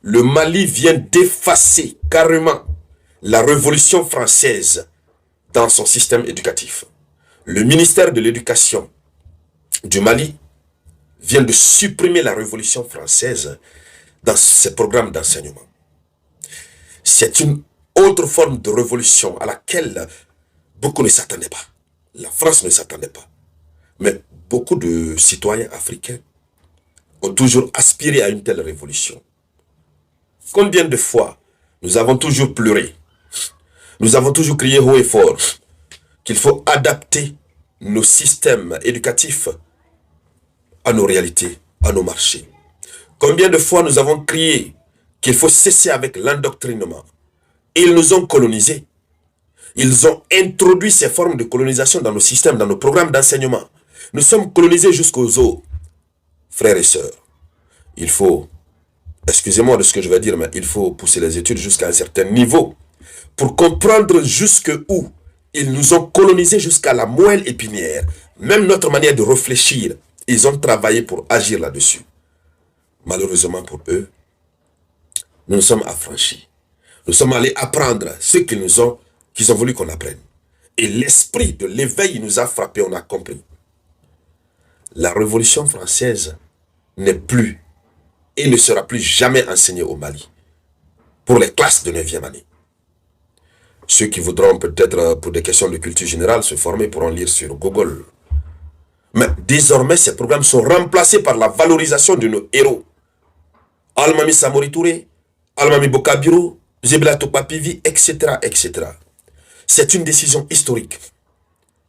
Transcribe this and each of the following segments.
Le Mali vient d'effacer carrément la Révolution française dans son système éducatif. Le ministère de l'Éducation du Mali vient de supprimer la Révolution française dans ses programmes d'enseignement. C'est une autre forme de révolution à laquelle beaucoup ne s'attendaient pas. La France ne s'attendait pas. Mais beaucoup de citoyens africains ont toujours aspiré à une telle révolution. Combien de fois nous avons toujours pleuré, nous avons toujours crié haut et fort qu'il faut adapter nos systèmes éducatifs à nos réalités, à nos marchés. Combien de fois nous avons crié qu'il faut cesser avec l'endoctrinement. Ils nous ont colonisés. Ils ont introduit ces formes de colonisation dans nos systèmes, dans nos programmes d'enseignement. Nous sommes colonisés jusqu'aux os. Frères et sœurs, il faut, excusez-moi de ce que je vais dire, mais il faut pousser les études jusqu'à un certain niveau pour comprendre jusqu'où ils nous ont colonisés jusqu'à la moelle épinière. Même notre manière de réfléchir, ils ont travaillé pour agir là-dessus. Malheureusement pour eux, nous nous sommes affranchis. Nous sommes allés apprendre ce qu'ils ont voulu qu'on apprenne. Et l'esprit de l'éveil nous a frappés, on a compris. La Révolution française n'est plus et ne sera plus jamais enseignée au Mali pour les classes de 9e année. Ceux qui voudront peut-être pour des questions de culture générale se former pourront lire sur Google. Mais désormais, ces programmes sont remplacés par la valorisation de nos héros. Almami Samori Touré, Almami Bokabiro, Zebla Topapivi, etc., etc. C'est une décision historique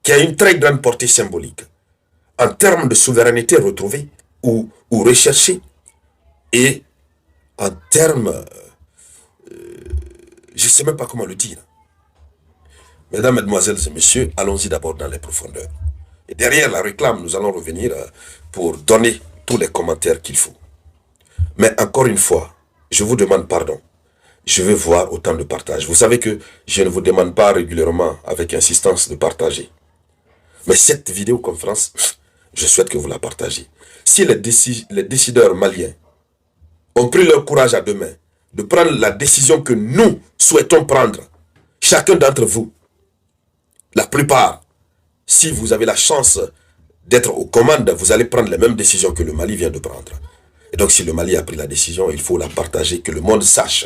qui a une très grande portée symbolique en termes de souveraineté retrouvée ou recherchée et en termes, je ne sais même pas comment le dire. Mesdames, Mesdemoiselles et Messieurs, allons-y d'abord dans les profondeurs. Et derrière la réclame, nous allons revenir pour donner tous les commentaires qu'il faut. Mais encore une fois, je vous demande pardon. Je veux voir autant de partage. Vous savez que je ne vous demande pas régulièrement, avec insistance, de partager. Mais cette vidéoconférence, je souhaite que vous la partagez. Si les décideurs maliens ont pris leur courage à deux mains de prendre la décision que nous souhaitons prendre, chacun d'entre vous, la plupart, si vous avez la chance d'être aux commandes, vous allez prendre les mêmes décisions que le Mali vient de prendre. Et donc si le Mali a pris la décision, il faut la partager, que le monde sache,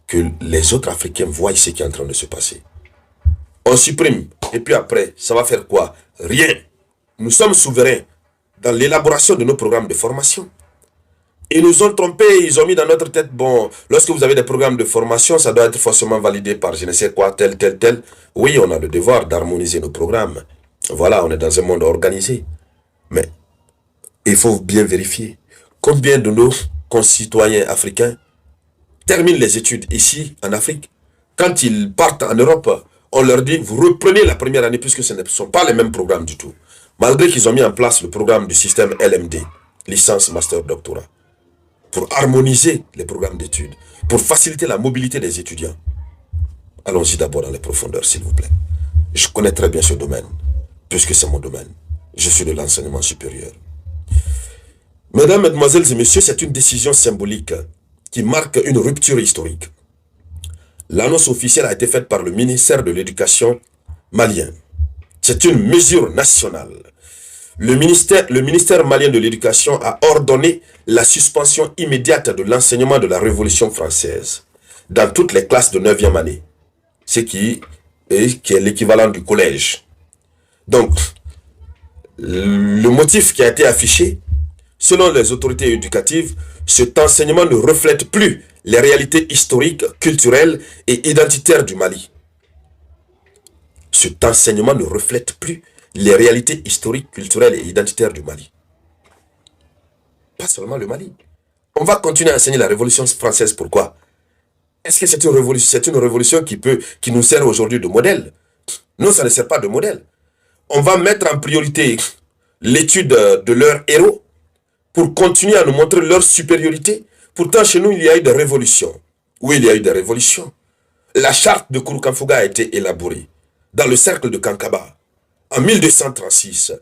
que les autres Africains voient ce qui est en train de se passer. On supprime, et puis après, ça va faire quoi? Rien. Nous sommes souverains dans l'élaboration de nos programmes de formation. Ils nous ont trompés, ils ont mis dans notre tête, bon, lorsque vous avez des programmes de formation, ça doit être forcément validé par je ne sais quoi, tel. Oui, on a le devoir d'harmoniser nos programmes. Voilà, on est dans un monde organisé. Mais il faut bien vérifier combien de nos concitoyens africains terminent les études ici, en Afrique. Quand ils partent en Europe, on leur dit, vous reprenez la première année puisque ce ne sont pas les mêmes programmes du tout. Malgré qu'ils ont mis en place le programme du système LMD, licence, master, doctorat, pour harmoniser les programmes d'études, pour faciliter la mobilité des étudiants. Allons-y d'abord dans les profondeurs, s'il vous plaît. Je connais très bien ce domaine, puisque c'est mon domaine. Je suis de l'enseignement supérieur. Mesdames, Mesdemoiselles et Messieurs, c'est une décision symbolique qui marque une rupture historique. L'annonce officielle a été faite par le ministère de l'Éducation malien. C'est une mesure nationale. Le ministère malien de l'Éducation a ordonné la suspension immédiate de l'enseignement de la Révolution française dans toutes les classes de 9e année, ce qui est l'équivalent du collège. Donc, le motif qui a été affiché, selon les autorités éducatives, cet enseignement ne reflète plus les réalités historiques, culturelles et identitaires du Mali. Cet enseignement ne reflète plus les réalités historiques, culturelles et identitaires du Mali. Pas seulement le Mali. On va continuer à enseigner la Révolution française. Pourquoi? Est-ce que c'est une révolution qui nous sert aujourd'hui de modèle? Non, ça ne sert pas de modèle. On va mettre en priorité l'étude de leurs héros pour continuer à nous montrer leur supériorité. Pourtant, chez nous, il y a eu des révolutions. Oui, il y a eu des révolutions. La charte de Kouroukanfouga a été élaborée dans le cercle de Kankaba en 1236.